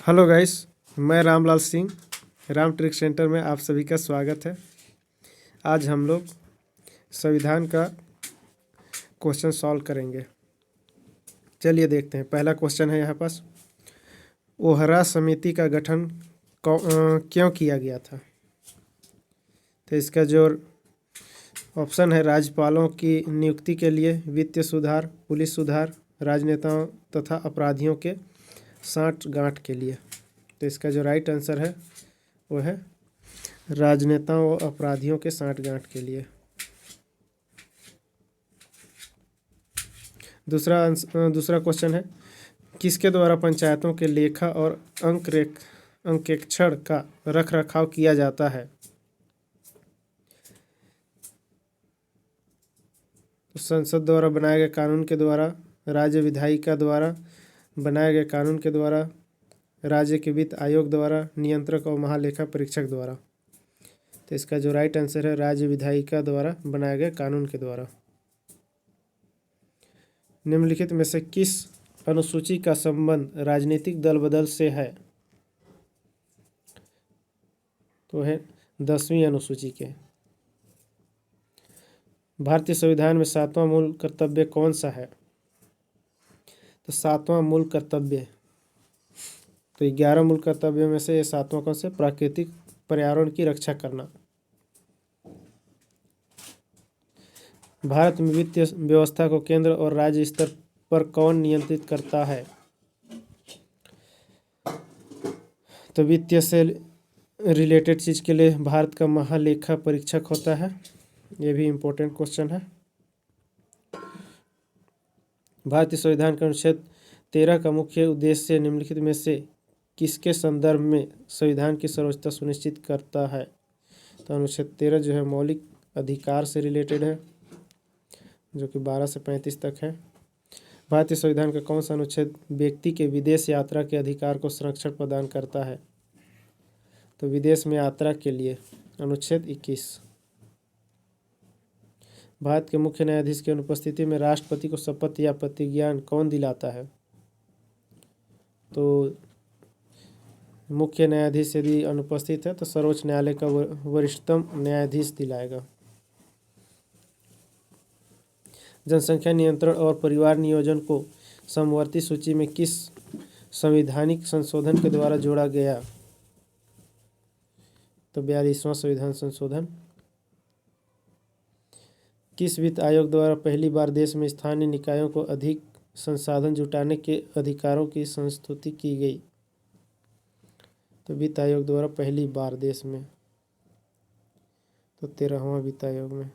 Hello guys, मैं Ramlal Singh. Ram trick centre में आप सभी का स्वागत है। आज हम लोग संविधान का क्वेश्चन सॉल्व करेंगे। चलिए देखते हैं। पहला क्वेश्चन है यहाँ पास, ओहरा समिति का गठन क्यों किया गया था? तो इसका जो ऑप्शन है, राज्यपालों की नियुक्ति के लिए, वित्तीय सुधार, पुलिस सुधार, राजनेताओं तथा अपराधियों के साठगांठ के लिए। तो इसका जो राइट आंसर है वो है राजनेताओं और अपराधियों के साठगांठ के लिए। दूसरा क्वेश्चन है, किसके द्वारा पंचायतों के लेखा और अंकेक्षण का रख रखाव किया जाता है? संसद द्वारा बनाए गए कानून के द्वारा, राज्य विधायिका द्वारा बनाए गए कानून के द्वारा, राज्य के वित्त आयोग द्वारा, नियंत्रक और महालेखा परीक्षक द्वारा। तो इसका जो राइट आंसर है, राज्य विधायिका द्वारा बनाए गए कानून के द्वारा। निम्नलिखित में से किस अनुसूची का संबंध राजनीतिक दल बदल से है? तो है 10वीं अनुसूची के। भारतीय संविधान में 7वां मूल कर्तव्य कौन सा है? तो 7वां मूल कर्तव्य, तो 11 मूल कर्तव्यों में से ये 7वां कौन से? प्राकृतिक पर्यावरण की रक्षा करना। भारत में वित्तीय व्यवस्था को केंद्र और राज्य स्तर पर कौन नियंत्रित करता है? तो वित्तीय से रिलेटेड चीज़ के लिए भारत का महालेखा परीक्षक होता है। ये भी इम्पोर्टेंट क्वेश्चन है। भारतीय संविधान के अनुच्छेद 13 का मुख्य उद्देश्य निम्नलिखित में से किसके संदर्भ में संविधान की सर्वोच्चता सुनिश्चित करता है? तो अनुच्छेद 13 जो है मौलिक अधिकार से रिलेटेड है, जो कि 12 से 35 तक है। भारतीय संविधान का कौन सा अनुच्छेद व्यक्ति के विदेश यात्रा के अधिकार को संरक्षण प्रदान करता है? तो विदेश में यात्रा के लिए अनुच्छेद 21। भारत के मुख्य न्यायाधीश की अनुपस्थिति में राष्ट्रपति को शपथ या प्रतिज्ञान कौन दिलाता है? तो मुख्य न्यायाधीश यदि अनुपस्थित है तो सर्वोच्च न्यायालय का वरिष्ठतम न्यायाधीश दिलाएगा। जनसंख्या नियंत्रण और परिवार नियोजन को समवर्ती सूची में किस संवैधानिक संशोधन के द्वारा जोड़ा गया? तो 42वां संविधान संशोधन। किस वित्त आयोग द्वारा पहली बार देश में स्थानीय निकायों को अधिक संसाधन जुटाने के अधिकारों की संस्तुति की गई? तो वित्त आयोग द्वारा पहली बार देश में, तो 13वां वित्त आयोग में।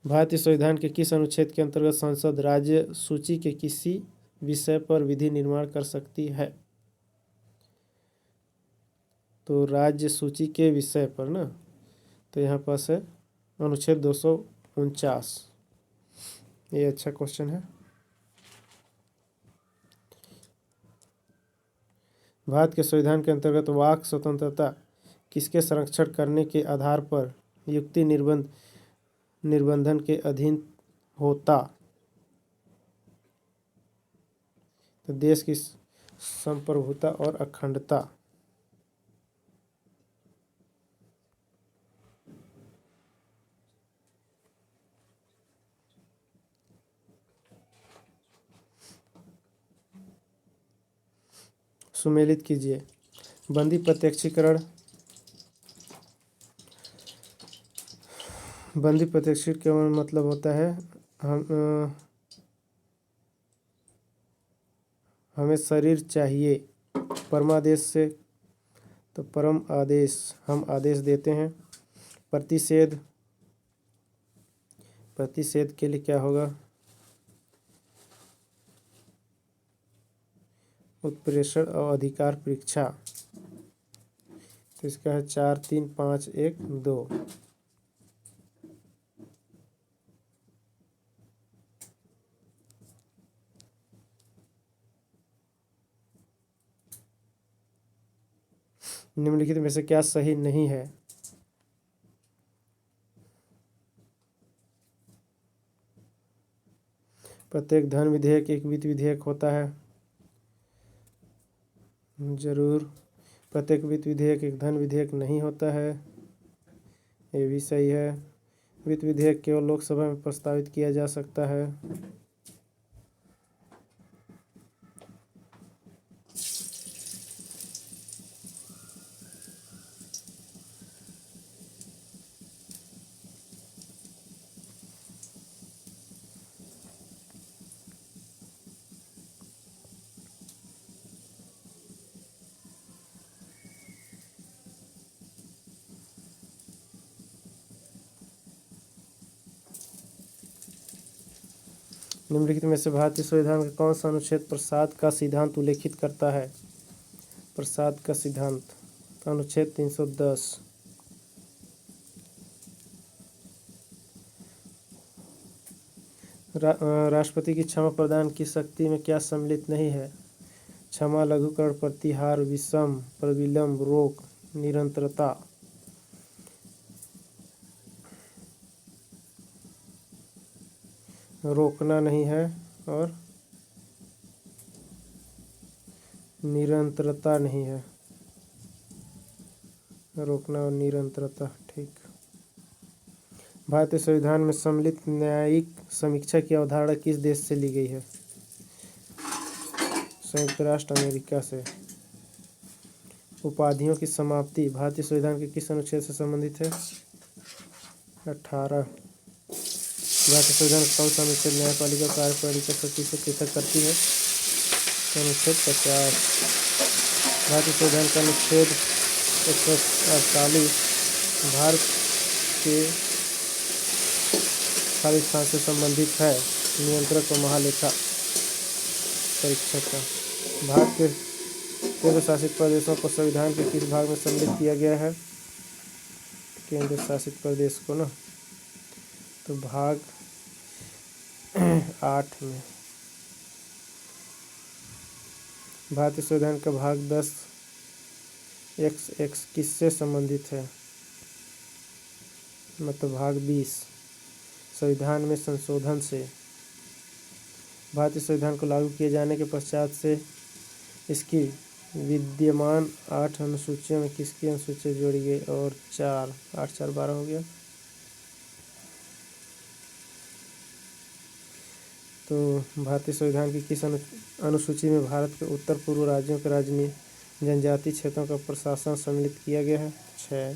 भारतीय संविधान के किस अनुच्छेद के अंतर्गत संसद राज्य सूची के किसी विषय पर विधि निर्माण कर सकती है? तो राज्य सूची के विषय पर ना, तो यहाँ पास है अनुच्छेद 249। ये अच्छा क्वेश्चन है। भारत के संविधान के अंतर्गत वाक स्वतंत्रता किसके संरक्षण करने के आधार पर युक्ति निर्बंधन के अधीन होता? तो देश की संप्रभुता और अखंडता। सुमेलित कीजिए। बंदी प्रत्यक्षीकरण का मतलब होता है हमें शरीर चाहिए। परमादेश से, तो परम आदेश, हम आदेश देते हैं। प्रतिषेध के लिए क्या होगा? उत्प्रेषण और अधिकार परीक्षा। तो इसका है 4, 3, 5, 1, 2। निम्नलिखित में से क्या सही नहीं है? प्रत्येक धन विधेयक एक वित्त विधेयक होता है। जरूर। प्रत्येक वित्त विधेयक एक धन विधेयक नहीं होता है, ये भी सही है। वित्त विधेयक केवल लोकसभा में प्रस्तावित किया जा सकता है। निम्नलिखित में से भारतीय संविधान का कौन सा अनुच्छेद प्रसाद का सिद्धांत उल्लेखित करता है? प्रसाद का सिद्धांत अनुच्छेद 310। राष्ट्रपति की क्षमा प्रदान की शक्ति में क्या सम्मिलित नहीं है? क्षमा, लघुकरण, प्रतिहार, विषम, प्रविलंब, रोक, निरंतरता। रोकना नहीं है और निरंतरता नहीं है। रोकना और निरंतरता, ठीक। भारतीय संविधान में सम्मिलित न्यायिक समीक्षा की अवधारणा किस देश से ली गई है? संयुक्त राष्ट्र अमेरिका से। उपाधियों की समाप्ति भारतीय संविधान के किस अनुच्छेद से संबंधित है? 18। भारतीय संविधान का कौन सा अनुच्छेद न्यायपालिका कार्यप्रणाली की शक्ति से पृथक करती है? अनुच्छेद 50। भारतीय संविधान का अनुच्छेद 148 भारत के खाली स्थान से संबंधित है। नियंत्रक और महालेखा परीक्षक का। भारत के केंद्र शासित प्रदेशों को संविधान के किस भाग में सम्मिलित किया गया है? केंद्र शासित प्रदेश को ना, तो भाग 8 में। भारतीय संविधान का भाग 10 XX किससे संबंधित है? मतलब भाग 20 संविधान में संशोधन से। भारतीय संविधान को लागू किए जाने के पश्चात से इसकी विद्यमान 8 अनुसूचियों में किसकी अनुसूची जोड़ी गई? और 4, 8 4 12 हो गया। तो भारतीय संविधान की किस अनुसूची में भारत के उत्तर पूर्व राज्यों के जनजातीय क्षेत्रों का प्रशासन सम्मिलित किया गया है? 6।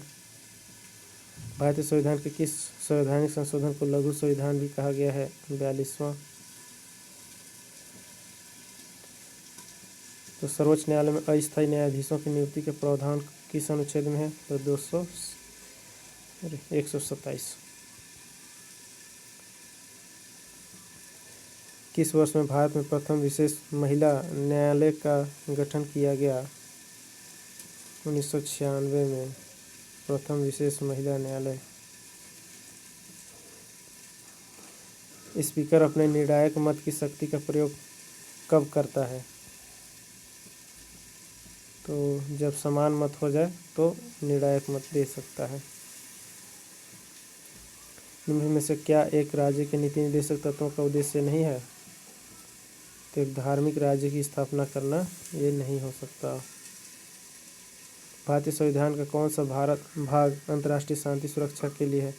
भारतीय संविधान के किस संवैधानिक संशोधन को लघु संविधान भी कहा गया है? 42वां। तो सर्वोच्च न्यायालय में अस्थायी न्यायाधीशों की नियुक्ति के प्रावधान किस अनुच्छेद में है? तो 127। किस वर्ष में भारत में प्रथम विशेष महिला न्यायालय का गठन किया गया? 1996 में प्रथम विशेष महिला न्यायालय। स्पीकर अपने निर्णायक मत की शक्ति का प्रयोग कब करता है? तो जब समान मत हो जाए तो निर्णायक मत दे सकता है। निम्न में से क्या एक राज्य के नीति निर्देशक तत्वों का उद्देश्य नहीं है? तो एक धार्मिक राज्य की स्थापना करना ये नहीं हो सकता। भारतीय संविधान का कौन सा भाग अंतर्राष्ट्रीय शांति सुरक्षा के लिए है?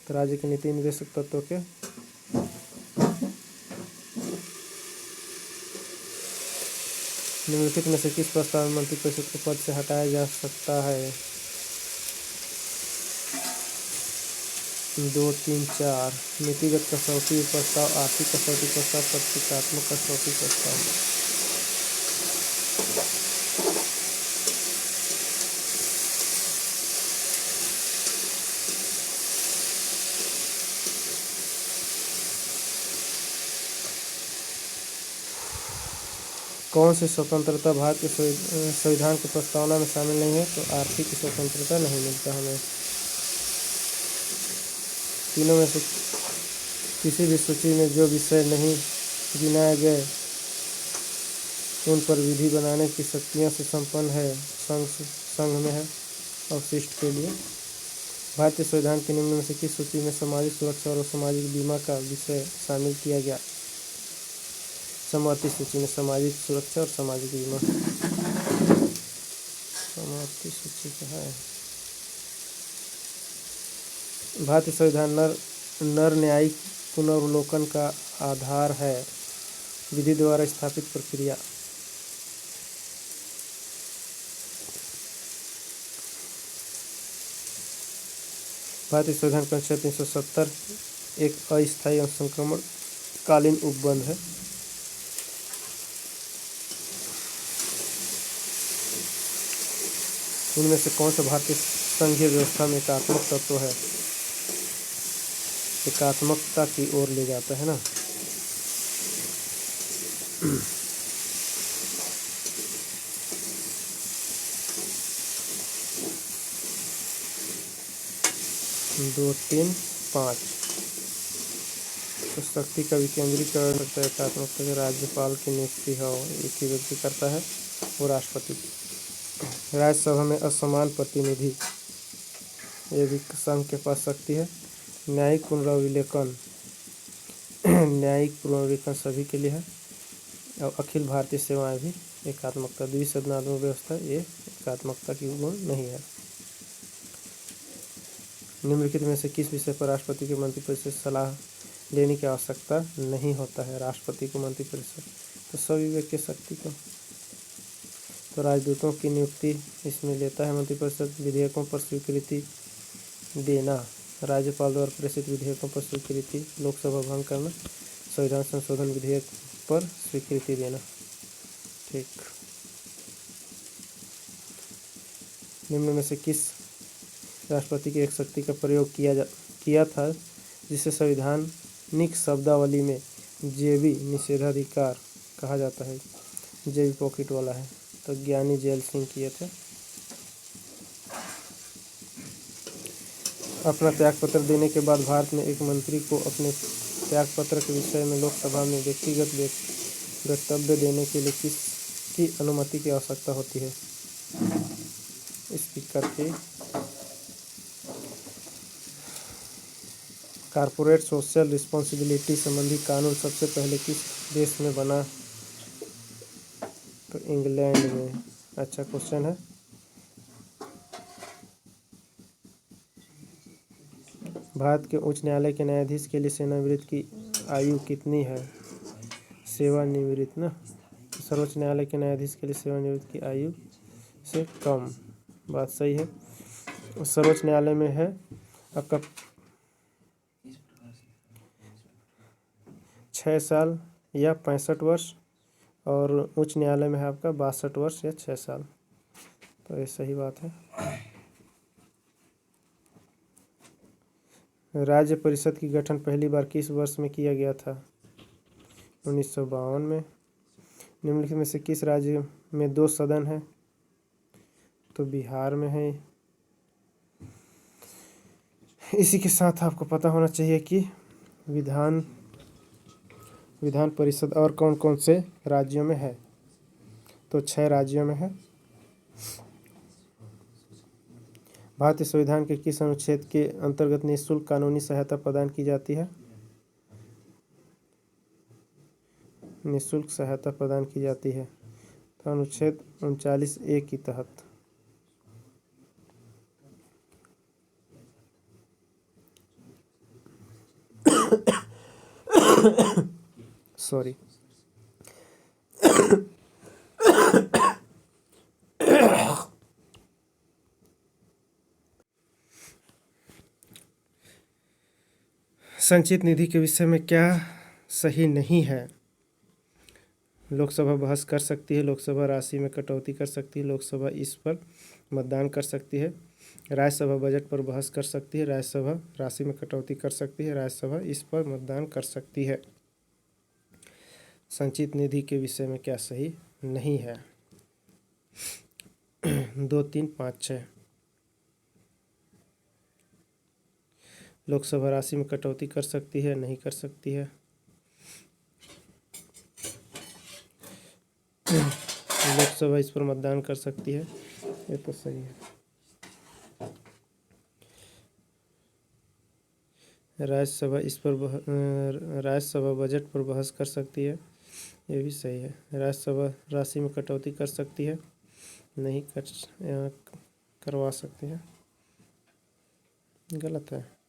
तो राज्य के नीति निर्देशक तत्वों के निम्नलिखित में से किस प्रस्ताव में मंत्रिपरिषद को पद से हटाया जा सकता है? 2, 3, 4। नीतिगत कसौटी प्रस्ताव, आर्थिक कसौटी प्रस्ताव, प्रतीकात्मक कसौटी प्रस्ताव। कौन सी स्वतंत्रता भारत के संविधान की प्रस्तावना में शामिल नहीं है? तो आर्थिक स्वतंत्रता नहीं मिलता हमें। तीनों में से किसी भी सूची में जो विषय नहीं गिनाए गए उन पर विधि बनाने की शक्तियां से संपन्न है संघ में है अवशिष्ट के लिए। भारतीय संविधान के निम्न में से किस सूची में सामाजिक सुरक्षा और सामाजिक बीमा का विषय शामिल किया गया? सम्मति सूची में सामाजिक सुरक्षा और सामाजिक बीमा। भारतीय सूची कहाँ है? भारतीय संविधान नर न्यायिक पुनर्वलोकन का आधार है। विधि द्वारा स्थापित प्रक्रिया। भारतीय संविधान का अनुच्छेद 370 एक अस्थायी संक्रमण कालीन उपबंध है। इनमें से कौन सा भारतीय संघीय व्यवस्था में एकात्मक तत्व है? एकात्मकता की ओर ले जाता है ना। दो तीन पाँच। तो शक्ति का विकेंद्रीकरण करता है। एकात्मकता के राज्यपाल की नियुक्ति हो एक ही व्यक्ति करता है, वो राष्ट्रपति। राज्यसभा में असमान प्रतिनिधि, ये भी संघ के पास शक्ति है। न्यायिक पुनर्विलेखन, न्यायिक पुनर्विलेखन सभी के लिए है। और अखिल भारतीय सेवाएं भी एकात्मकता। द्विसदनात्मक व्यवस्था ये एकात्मकता की गुण नहीं है। निम्नलिखित में से किस विषय पर राष्ट्रपति के मंत्रिपरिषद से सलाह लेने की आवश्यकता नहीं होता है? राष्ट्रपति को मंत्रिपरिषद तो सविवेक की शक्ति को। तो राजदूतों की नियुक्ति इसमें लेता है मंत्रिपरिषद। विधेयकों पर स्वीकृति देना, राज्यपाल द्वारा प्रेषित विधेयकों पर स्वीकृति। लोकसभा भंग करना, संविधान संशोधन विधेयक पर स्वीकृति देना। ठीक। निम्न में से किस राष्ट्रपति की एक शक्ति का प्रयोग किया था जिसे संवैधानिक शब्दावली में जेबी निषेधाधिकार कहा जाता है? जेबी पॉकेट वाला है। तो ज्ञानी जैल सिंह किए थे। अपना त्यागपत्र देने के बाद भारत में एक मंत्री को अपने त्यागपत्र के विषय में लोकसभा में व्यक्तिगत वक्तव्य देने के लिए किसकी अनुमति की आवश्यकता होती है? स्पीकर की। कॉर्पोरेट सोशल रिस्पॉन्सिबिलिटी संबंधी कानून सबसे पहले किस देश में बना? तो इंग्लैंड में। अच्छा क्वेश्चन है। भारत के उच्च न्यायालय के न्यायाधीश के लिए सेवानिवृत्ति की आयु कितनी है? सेवानिवृत्त ना। सर्वोच्च न्यायालय के न्यायाधीश के लिए सेवानिवृत्ति की आयु से कम। बात सही है। सर्वोच्च न्यायालय में है आपका 6 साल या 65 वर्ष, और उच्च न्यायालय में है आपका 62 वर्ष या 6 साल। तो ये सही बात है। राज्य परिषद की गठन पहली बार किस वर्ष में किया गया था? 1952 में। निम्नलिखित में से किस राज्य में 2 सदन है? तो बिहार में है। इसी के साथ आपको पता होना चाहिए कि विधान परिषद और कौन कौन से राज्यों में है? तो 6 राज्यों में है। भारतीय संविधान के किस अनुच्छेद के अंतर्गत निःशुल्क कानूनी सहायता प्रदान की जाती है? निःशुल्क सहायता प्रदान की जाती है तो अनुच्छेद 39A के तहत। सॉरी। संचित निधि के विषय में क्या सही नहीं है? लोकसभा बहस कर सकती है, लोकसभा राशि में कटौती कर सकती है, लोकसभा इस पर मतदान कर सकती है, राज्यसभा बजट पर बहस कर सकती है, राज्यसभा राशि में कटौती कर सकती है, राज्यसभा इस पर मतदान कर सकती है। संचित निधि के विषय में क्या सही नहीं है? 2, 3, 5, 6। लोकसभा राशि में कटौती कर सकती है, नहीं कर सकती है। लोकसभा इस पर मतदान कर सकती है, ये तो सही है। राज्यसभा इस पर राज्यसभा बजट पर बहस कर सकती है, ये भी सही है। राज्यसभा राशि में कटौती कर सकती है, नहीं कर करवा सकते हैं, गलत है।